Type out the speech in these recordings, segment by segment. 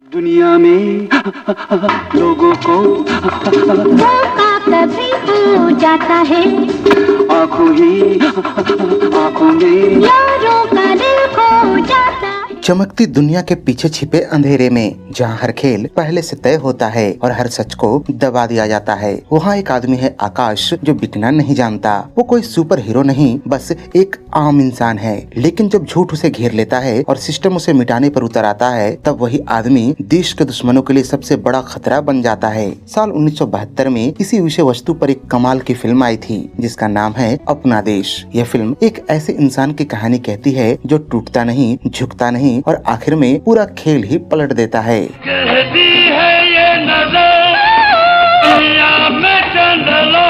दुनिया में लोगों को धोखा कभी हो जाता है, आंखों में यारों का दिल खो जाता है। चमकती दुनिया के पीछे छिपे अंधेरे में जहाँ हर खेल पहले से तय होता है और हर सच को दबा दिया जाता है, वहाँ एक आदमी है आकाश जो बिकना नहीं जानता। वो कोई सुपर हीरो नहीं, बस एक आम इंसान है। लेकिन जब झूठ उसे घेर लेता है और सिस्टम उसे मिटाने पर उतर आता है, तब वही आदमी देश के दुश्मनों के लिए सबसे बड़ा खतरा बन जाता है। साल 1972 में इसी विषय वस्तु पर एक कमाल की फिल्म आई थी जिसका नाम है अपना देश। यह फिल्म एक ऐसे इंसान की कहानी कहती है जो टूटता नहीं, झुकता नहीं और आखिर में पूरा खेल ही पलट देता है। कहती है ये नजर दुनिया में चंदलो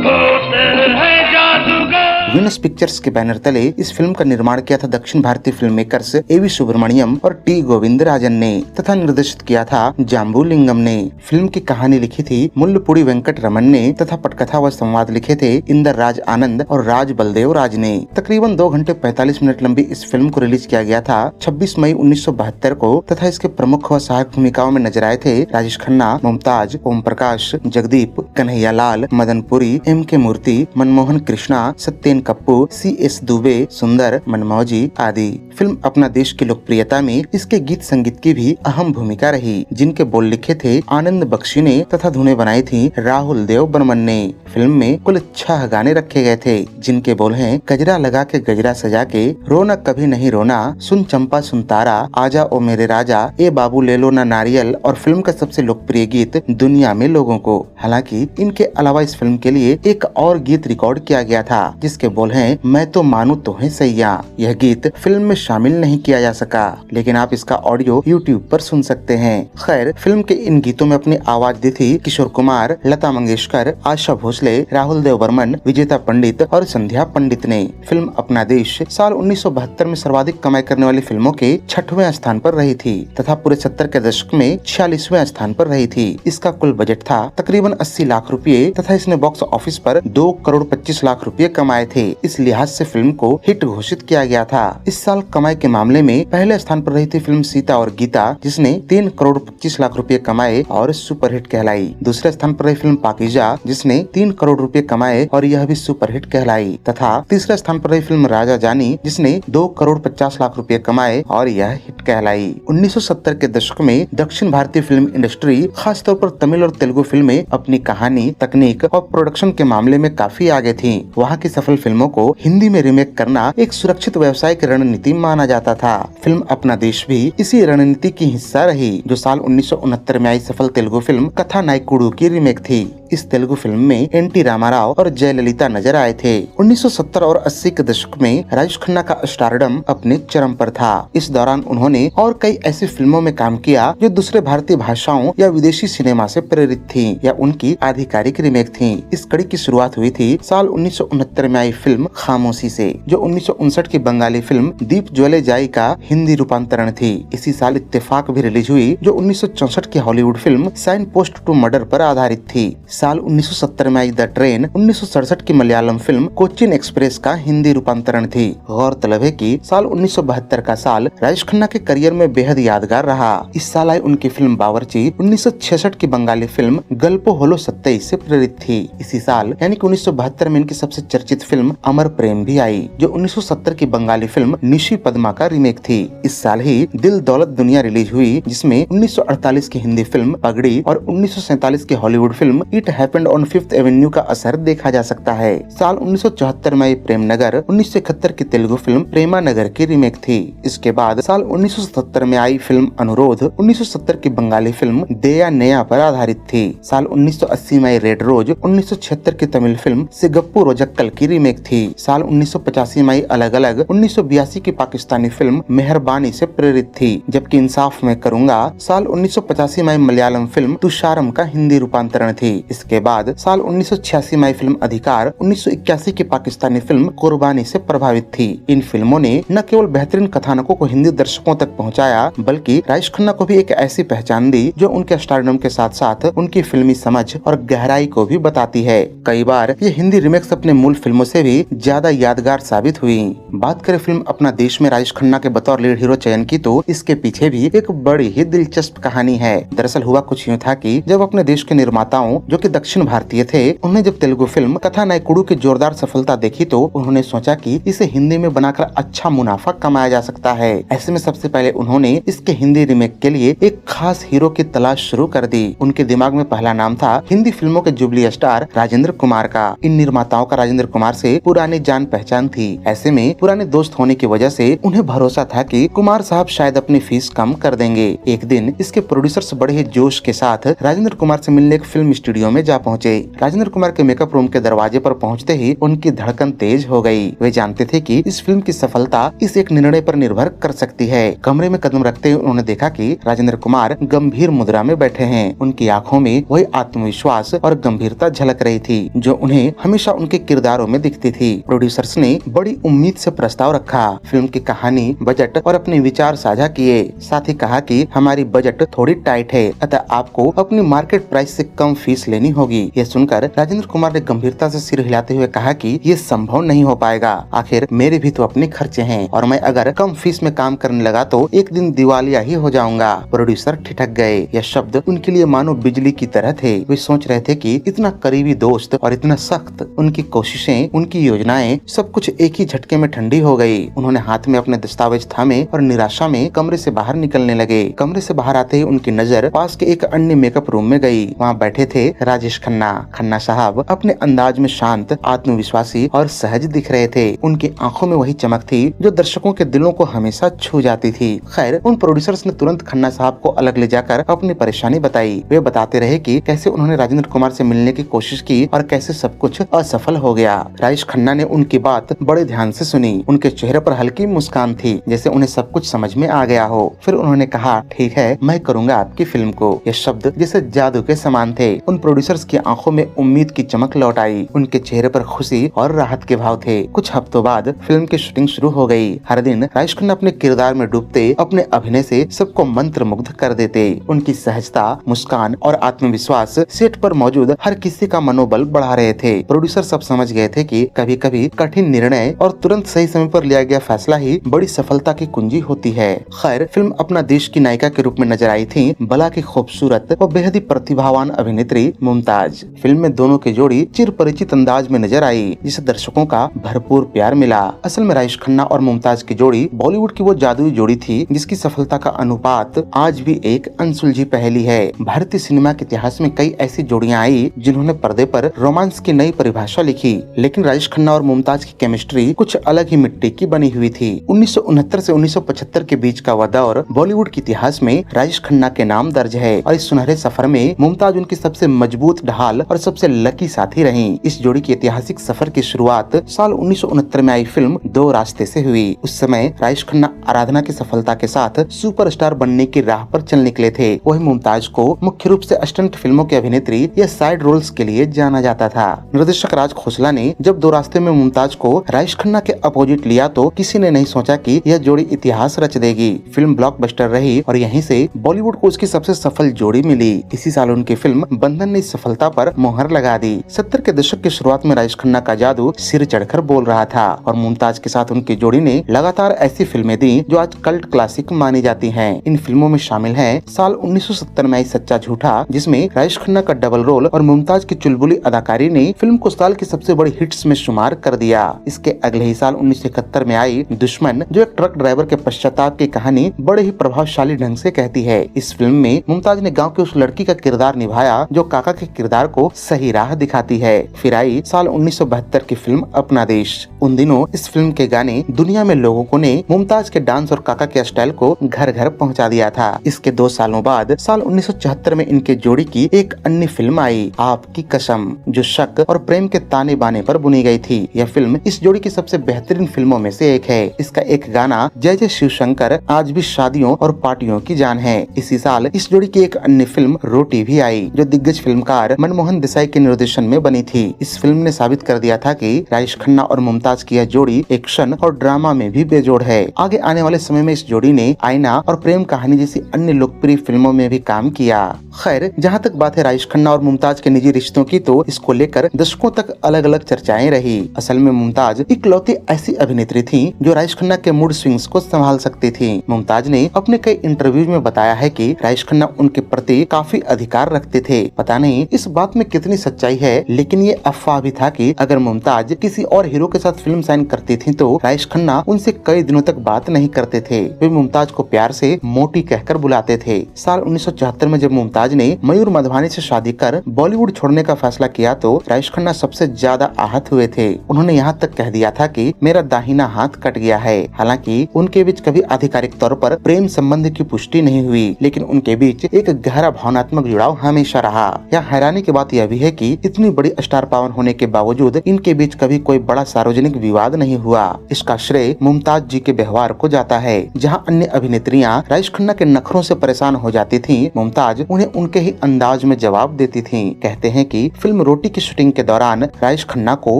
होते हैं जादूगर। वीनस पिक्चर्स के बैनर तले इस फिल्म का निर्माण किया था दक्षिण भारतीय फिल्म मेकर्स एवी सुब्रमण्यम और टी गोविंदराजन ने तथा निर्देशित किया था जाम्बुलिंगम ने। फिल्म की कहानी लिखी थी मुल्लुपुड़ी वेंकट रमन ने तथा पटकथा व संवाद लिखे थे इंदर राज आनंद और राज बलदेव राज ने। तकरीबन 2 घंटे 45 मिनट लंबी इस फिल्म को रिलीज किया गया था 26 मई 1972 को तथा इसके प्रमुख व सहायक भूमिकाओं में नजर आए थे राजेश खन्ना, मुमताज, ओम प्रकाश, जगदीप, कन्हैया लाल, मदन पुरी, एम के मूर्ति, मनमोहन कृष्णा, सत्येन कप्पू, CS दुबे, सुंदर, मनमौजी आदि। फिल्म अपना देश की लोकप्रियता में इसके गीत संगीत की भी अहम भूमिका रही, जिनके बोल लिखे थे आनंद बख्शी ने तथा धुनें बनाई थी राहुल देव बर्मन ने। फिल्म में कुल 6 गाने रखे गए थे जिनके बोल हैं गजरा लगा के गजरा सजा के, रोना कभी नहीं रोना, सुन चंपा सुन तारा, आजा ओ मेरे राजा, ए बाबू ले लो ना नारियल और फिल्म का सबसे लोकप्रिय गीत दुनिया में लोगों को। हालांकि इनके अलावा इस फिल्म के लिए एक और गीत रिकॉर्ड किया गया था जिसके बोल हैं मैं तो मानू तो है सैया। यह गीत फिल्म में शामिल नहीं किया जा सका, लेकिन आप इसका ऑडियो YouTube पर सुन सकते हैं। खैर, फिल्म के इन गीतों में अपनी आवाज दी थी किशोर कुमार, लता मंगेशकर, आशा भोसले, राहुल देव बर्मन, विजेता पंडित और संध्या पंडित ने। फिल्म अपना देश साल 1972 में सर्वाधिक कमाई करने वाली फिल्मों के 6वें स्थान पर रही थी तथा पूरे 70 के दशक में 46वें स्थान पर रही थी। इसका कुल बजट था तकरीबन 80 लाख रुपए तथा इसने बॉक्स ऑफिस पर 2 करोड़ 25 लाख रुपए कमाए थे। इस लिहाज से फिल्म को हिट घोषित किया गया था। इस साल कमाई के मामले में पहले स्थान पर रही थी फिल्म सीता और गीता जिसने 3 करोड़ 25 लाख रुपए कमाए और सुपरहिट कहलाई। दूसरे स्थान पर रही फिल्म पाकीजा जिसने 3 करोड़ रुपए कमाए और यह भी सुपरहिट कहलाई तथा तीसरे स्थान पर रही फिल्म राजा जानी जिसने 2 करोड़ 50 लाख रुपए कमाए और यह हिट कहलाई। 1970 के दशक में दक्षिण भारतीय फिल्म इंडस्ट्री खासतौर पर तमिल और तेलुगु फिल्में अपनी कहानी, तकनीक और प्रोडक्शन के मामले में काफी आगे थी। वहाँ की सफल फिल्मों को हिंदी में रीमेक करना एक सुरक्षित व्यवसायिक रणनीति माना जाता था। फिल्म अपना देश भी इसी रणनीति की हिस्सा रही जो साल 1969 में आई सफल तेलुगु फिल्म कथा नायकुडू की रीमेक थी। इस तेलुगु फिल्म में NT रामाराव और जयललिता नजर आए थे। 1970 और 80 के दशक में राजेश खन्ना का स्टारडम अपने चरम पर था। इस दौरान उन्होंने और कई ऐसी फिल्मों में काम किया जो दूसरे भारतीय भाषाओं या विदेशी सिनेमा से प्रेरित थी या उनकी आधिकारिक रीमेक थी। इस कड़ी की शुरुआत हुई थी साल 1969 में आई फिल्म खामोशी से जो 1959 की बंगाली फिल्म दीप ज्वले जाई का हिंदी रूपांतरण थी। इसी साल इत्तेफाक भी रिलीज हुई जो 1964 की Hollywood film signpost to murder पर आधारित थी। साल 1970 में आई द ट्रेन 1967 की मलयालम फिल्म कोचिन एक्सप्रेस का हिंदी रूपांतरण थी। गौरतलब है कि साल 1972 का साल राजेश खन्ना के करियर में बेहद यादगार रहा। इस साल आई उनकी फिल्म बावर्ची 1966 की बंगाली फिल्म गल्पो होलो सत्ते से प्रेरित थी। इसी साल यानी कि 1972 में इनकी सबसे चर्चित फिल्म अमर प्रेम भी आई जो 1970 की बंगाली फिल्म निशी पद्मा का रीमेक थी। इस साल ही दिल दौलत दुनिया रिलीज हुई जिसमें 1948 की हिंदी फिल्म पगड़ी और 1947 की Hollywood film it happened on 5th Avenue का असर देखा जा सकता है। साल 1974 में आई प्रेम नगर 1971 की तेलुगु फिल्म प्रेमा नगर की रीमेक थी। इसके बाद साल 1977 में आई फिल्म अनुरोध 1970 की बंगाली फिल्म देया नेया पर आधारित थी। साल 1980 में आई रेड रोज 1976 की तमिल फिल्म सिगप्पू रोजक्कल की रीमेक थी। साल 1985 में आई अलग अलग 1982 की पाकिस्तानी फिल्म मेहरबानी से प्रेरित थी, जबकि इंसाफ में करूंगा साल 1985 में आई मलयालम फिल्म तुषारम का हिंदी रूपांतरण थी। इसके बाद साल 1986 में आई फिल्म अधिकार 1981 की पाकिस्तानी फिल्म कुर्बानी से प्रभावित थी। इन फिल्मों ने न केवल बेहतरीन कथानकों को हिंदी दर्शकों तक पहुंचाया बल्कि राजेश खन्ना को भी एक ऐसी पहचान दी जो उनके स्टारडम के साथ साथ उनकी फिल्मी समझ और गहराई को भी बताती है। कई बार ये हिंदी रिमेक्स अपने मूल फिल्मों से भी ज्यादा यादगार साबित हुई। बात करें फिल्म अपना देश में राजेश खन्ना के बतौर लीड हीरो चयन की, तो इसके पीछे भी एक बड़ी ही दिलचस्प कहानी है। दरअसल हुआ कुछ यूँ था कि जब अपने देश के निर्माताओं जो कि दक्षिण भारतीय थे, उन्हें जब तेलुगु फिल्म कथा नायकुडू की जोरदार सफलता देखी, तो उन्होंने सोचा कि इसे हिंदी में बनाकर अच्छा मुनाफा कमाया जा सकता है। ऐसे में सबसे पहले उन्होंने इसके हिंदी रिमेक के लिए एक खास हीरो की तलाश शुरू कर दी। उनके दिमाग में पहला नाम था हिंदी फिल्मों के जुबली स्टार राजेंद्र कुमार का। इन निर्माताओं का राजेंद्र कुमार से पुरानी जान पहचान थी। ऐसे में पुराने दोस्त होने की वजह से उन्हें भरोसा था कि कुमार साहब शायद अपनी फीस कम कर देंगे। एक दिन इसके प्रोड्यूसर्स बड़े ही जोश के साथ राजेंद्र कुमार से मिलने एक फिल्म स्टूडियो में जा पहुंचे। राजेंद्र कुमार के मेकअप रूम के दरवाजे पर पहुंचते ही उनकी धड़कन तेज हो गई। वे जानते थे कि इस फिल्म की सफलता इस एक निर्णय पर निर्भर कर सकती है। कमरे में कदम रखते ही उन्होंने देखा कि राजेंद्र कुमार गंभीर मुद्रा में बैठे हैं। उनकी आंखों में वही आत्मविश्वास और गंभीरता झलक रही थी जो उन्हें हमेशा उनके किरदारों में दिखती थी। प्रोड्यूसर्स ने बड़ी उम्मीद से प्रस्ताव रखा, फिल्म की कहानी, बजट और अपने विचार साझा किए। साथ ही कहा कि हमारी बजट थोड़ी टाइट है, अतः आपको अपनी मार्केट प्राइस से कम फीस लेनी होगी। यह सुनकर राजेंद्र कुमार ने गंभीरता से सिर हिलाते हुए कहा कि ये संभव नहीं हो पाएगा। आखिर मेरे भी तो अपने खर्चे हैं और मैं अगर कम फीस में काम करने लगा तो एक दिन दिवालिया ही हो जाऊंगा। प्रोड्यूसर ठिठक गए। यह शब्द उनके लिए मानो बिजली की तरह थे। वे सोच रहे थे कि इतना करीबी दोस्त और इतना सख्त, उनकी कोशिशें, उनकी योजनाएं, सब कुछ एक ही झटके में ठंडी हो गई। उन्होंने हाथ में अपने दस्तावेज थामे और निराशा में कमरे से बाहर निकलने लगे। कमरे से बाहर आते ही उनकी नजर पास के एक अन्य मेकअप रूम में गई। वहाँ बैठे थे राजेश खन्ना। खन्ना साहब अपने अंदाज में शांत, आत्मविश्वासी और सहज दिख रहे थे। उनकी आंखों में वही चमक थी जो दर्शकों के दिलों को हमेशा छू जाती थी। खैर, उन प्रोड्यूसर्स ने तुरंत खन्ना साहब को अलग ले जाकर अपनी परेशानी बताई। वे बताते रहे कि कैसे उन्होंने राजेंद्र कुमार से मिलने की कोशिश की और कैसे सब कुछ असफल हो गया। राजेश खन्ना ने उनकी बात बड़े ध्यान से सुनी। उनके चेहरे पर हल्की मुस्कान थी, जैसे उन्हें सब कुछ समझ में आ गया हो। फिर उन्होंने कहा, ठीक है, मैं करूंगा आपकी फिल्म को। ये शब्द जैसे जादू के समान थे। उन प्रोड्यूसर्स की आंखों में उम्मीद की चमक लौट आई। उनके चेहरे पर खुशी और राहत के भाव थे। कुछ हफ्तों बाद फिल्म की शूटिंग शुरू हो गई। हर दिन राजेश खन्ना अपने किरदार में डूबते अपने अभिनय से सबको मंत्रमुग्ध कर देते। उनकी सहजता, मुस्कान और आत्मविश्वास सेट पर मौजूद हर किसी का मनोबल बढ़ा रहे थे। प्रोड्यूसर सब समझ गए थे कि कभी कभी कठिन निर्णय और तुरंत सही समय पर लिया गया फैसला ही बड़ी सफलता की कुंजी होती है। खैर, फिल्म अपना देश की नायिका के रूप में नजर आई थी बला की खूबसूरत और बेहद ही प्रतिभावान अभिनेत्री मुमताज। फिल्म में दोनों की जोड़ी चिर परिचित अंदाज में नजर आई, जिसे दर्शकों का भरपूर प्यार मिला। असल में राजेश खन्ना और मुमताज की जोड़ी बॉलीवुड की वो जादुई जोड़ी थी जिसकी सफलता का अनुपात आज भी एक अनसुलझी पहेली है। भारतीय सिनेमा के इतिहास में कई ऐसी जोड़ियां आई जिन्होंने पर्दे पर रोमांस की नई परिभाषा लिखी, लेकिन राजेश खन्ना और मुमताज की केमिस्ट्री कुछ अलग ही मिट्टी की बनी हुई थी। 1969 से 1975 के बीच का वह दौर बॉलीवुड के इतिहास में राजेश खन्ना के नाम दर्ज है और इस सुनहरे सफर में मुमताज उनकी सबसे मजबूत ढाल और सबसे लकी साथी रही। इस जोड़ी की ऐतिहासिक सफर की शुरुआत साल 1969 में आई फिल्म दो रास्ते से हुई। उस समय राजेश खन्ना आराधना की सफलता के साथ सुपरस्टार बनने की राह पर चल निकले थे। वही मुमताज को मुख्य रूप से स्टंट फिल्मों की अभिनेत्री या साइड रोल्स के लिए जाना जाता था। निर्देशक राज खोसला ने जब दो रास्ते में मुमताज को राजेश खन्ना के अपोजिट लिया तो किसी ने नहीं सोचा कि यह जोड़ी इतिहास रच देगी। फिल्म ब्लॉकबस्टर रही और यहीं से बॉलीवुड को उसकी सबसे सफल जोड़ी मिली। इसी साल उनकी फिल्म बंधन ने इस सफलता पर मोहर लगा दी। 70 के दशक की शुरुआत में राजेश खन्ना का जादू सिर चढ़कर बोल रहा था और मुमताज के साथ उनकी जोड़ी ने लगातार ऐसी फिल्में दी जो आज कल्ट क्लासिक मानी जाती हैं। इन फिल्मों में शामिल हैं साल 1970 में आई सच्चा झूठा, जिसमें राजेश खन्ना का डबल रोल और मुमताज की चुलबुली अदाकारी ने फिल्म को साल की सबसे बड़ी हिट्स में शुमार कर दिया। इसके अगले ही साल 1971 में आई दुश्मन, जो एक ट्रक ड्राइवर के पश्चाताप की कहानी बड़े ही प्रभावशाली ढंग से कहती है। इस फिल्म में मुमताज ने गाँव की उस लड़की का किरदार निभाया जो काका के किरदार को सही राह दिखाती है। फिर आई साल 1972 की फिल्म अपना देश। उन दिनों इस फिल्म के गाने दुनिया में लोगों ने मुमताज के डांस और काका के स्टाइल को घर घर पहुंचा दिया था। इसके 2 सालों बाद साल 1974 में इनके जोड़ी की एक अन्य फिल्म आई, आपकी कसम, जो शक और प्रेम के ताने बाने पर बुनी गई थी। यह फिल्म इस जोड़ी की सबसे बेहतरीन फिल्मों में से एक है। इसका एक गाना जय जय शिव शंकर आज भी शादियों और पार्टियों की जान है। इसी साल इस जोड़ी की एक अन्य फिल्म रोटी भी आई, जो दिग्गज फिल्मकार मनमोहन देसाई के निर्देशन में बनी थी। इस फिल्म ने साबित कर दिया था कि राजेश खन्ना और मुमताज की यह जोड़ी एक्शन और ड्रामा में भी बेजोड़ है। आगे आने वाले समय में इस जोड़ी ने आईना और प्रेम कहानी जैसी अन्य लोकप्रिय फिल्मों में भी काम किया। खैर, जहाँ तक बात है राजेश खन्ना और मुमताज के निजी रिश्तों की, तो इसको लेकर दशकों तक अलग अलग चर्चाएं रही। असल में मुमताज इकलौती ऐसी अभिनेत्री थी जो राजेश खन्ना के मूड स्विंग्स को संभाल सकती थी। मुमताज ने अपने कई इंटरव्यूज में बताया है कि राजेश खन्ना उनके प्रति काफी अधिकार रखते थे। पता नहीं इस बात में कितनी सच्चाई है, लेकिन ये अफवाह भी था कि अगर मुमताज किसी और हीरो के साथ फिल्म साइन करती थी तो राजेश खन्ना उनसे कई दिनों तक बात नहीं करते थे। वे मुमताज को प्यार से मोटी कहकर बुलाते थे। साल 1974 में जब मुमताज ने मयूर मधवानी से शादी कर बॉलीवुड छोड़ने का फैसला किया तो राजेश खन्ना सबसे ज्यादा आहत हुए थे। उन्होंने यहाँ तक कह दिया था कि मेरा दाहिना हाथ कट गया है। हालांकि उनके बीच कभी आधिकारिक तौर पर प्रेम संबंध की पुष्टि नहीं हुई, लेकिन उनके बीच एक गहरा भावनात्मक जुड़ाव हमेशा रहा। यहाँ हैरानी की बात यह भी है कि इतनी बड़ी स्टार पावर होने के बावजूद इनके बीच कभी कोई बड़ा सार्वजनिक विवाद नहीं हुआ। इसका श्रेय मुमताज जी के व्यवहार को जाता है। जहाँ अन्य अभिनेत्रियाँ राजेश खन्ना के नखरों से परेशान हो जाती थीं, मुमताज उन्हें उनके ही अंदाज में जवाब देती थीं। कहते हैं कि फिल्म रोटी की शूटिंग के दौरान राजेश खन्ना को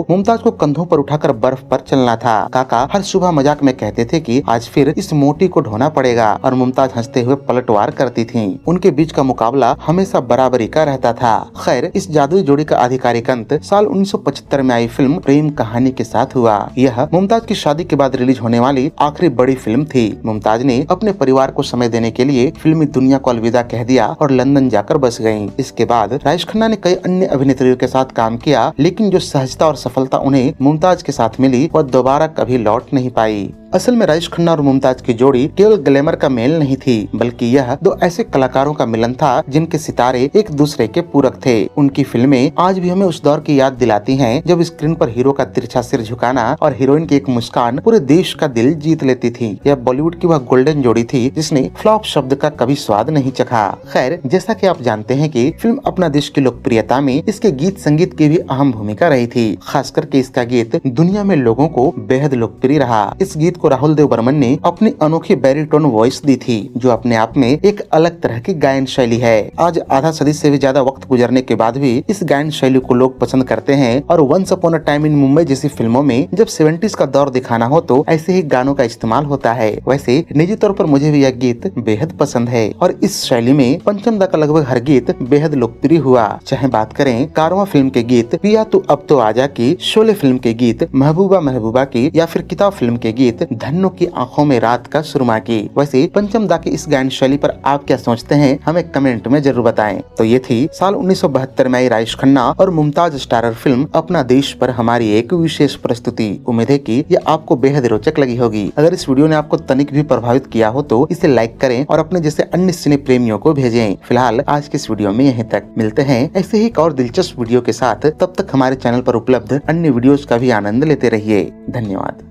मुमताज को कंधों पर उठाकर बर्फ पर चलना था। काका हर सुबह मजाक में कहते थे कि आज फिर इस मोटी को ढोना पड़ेगा, और मुमताज हंसते हुए पलटवार करती थीं। उनके बीच का मुकाबला हमेशा बराबरी का रहता था। खैर, इस जादुई जोड़ी का आधिकारिक अंत साल 1975 में आई फिल्म प्रेम कहानी के साथ हुआ। यह मुमताज की शादी के बाद रिलीज होने वाली आखिरी बड़ी फिल्म थी। मुमताज ने अपने परिवार को समय देने के लिए फिल्मी दुनिया को अलविदा कह दिया और लंदन जाकर बस गयी। इसके बाद राजेश खन्ना ने कई अन्य अभिनेत्रियों के साथ काम किया, लेकिन जो सहजता और सफलता उन्हें मुमताज के साथ मिली वह दोबारा कभी लौट नहीं पाई। असल में राजेश खन्ना और मुमताज की जोड़ी केवल ग्लैमर का मेल नहीं थी, बल्कि यह दो ऐसे कलाकारों का मिलन था जिनके सितारे एक दूसरे के पूरक थे। उनकी फिल्में आज भी हमें उस दौर की याद दिलाती हैं जब स्क्रीन पर हीरो का तिरछा सिर झुकाना और हीरोइन की एक मुस्कान पूरे देश का दिल जीत लेती थी। यह बॉलीवुड की वह गोल्डन जोड़ी थी जिसने फ्लॉप शब्द का कभी स्वाद नहीं चखा। खैर, जैसा कि आप जानते हैं कि फिल्म अपना देश की लोकप्रियता में इसके गीत संगीत की भी अहम भूमिका रही थी। खास करके इसका गीत दुनिया में लोगों को बेहद लोकप्रिय रहा। इस गीत को राहुल देव बर्मन ने अपनी अनोखी बैरीटोन वॉइस दी थी, जो अपने आप में एक अलग तरह की गायन शैली है। आज आधा सदी से भी ज्यादा वक्त गुजरने के बाद भी इस गायन शैली को लोग पसंद करते हैं, और once upon a time in Mumbai जैसी फिल्मों में जब 70s का दौर दिखाना हो तो ऐसे ही गानों का इस्तेमाल होता है। वैसे निजी तौर पर मुझे भी यह गीत बेहद पसंद है, और इस शैली में पंचम दा का लगभग हर गीत बेहद लोकप्रिय हुआ। चाहे बात करें कारवां फिल्म के गीत, पिया तू अब तो आजा की, शोले फिल्म के गीत, महबूबा महबूबा की, या फिर किताब फिल्म के गीत, धन्नो की आंखों में रात का सुरमा की। वैसे पंचम दा की इस गायन शैली पर आप क्या सोचते हैं, हमें कमेंट में जरूर बताएं। तो ये थी साल 1972 में आई राजेश खन्ना और मुमताज स्टारर फिल्म अपना देश पर हमारी एक विशेष प्रस्तुति। उम्मीद है कि ये आपको बेहद रोचक लगी होगी। अगर इस वीडियो ने आपको तनिक भी प्रभावित किया हो तो इसे लाइक करें और अपने जैसे अन्य सिने प्रेमियों को भेजें। फिलहाल आज के इस वीडियो में यहीं तक। मिलते हैं ऐसे ही एक और दिलचस्प वीडियो के साथ। तब तक हमारे चैनल पर उपलब्ध अन्य वीडियोस का भी आनंद लेते रहिए। धन्यवाद।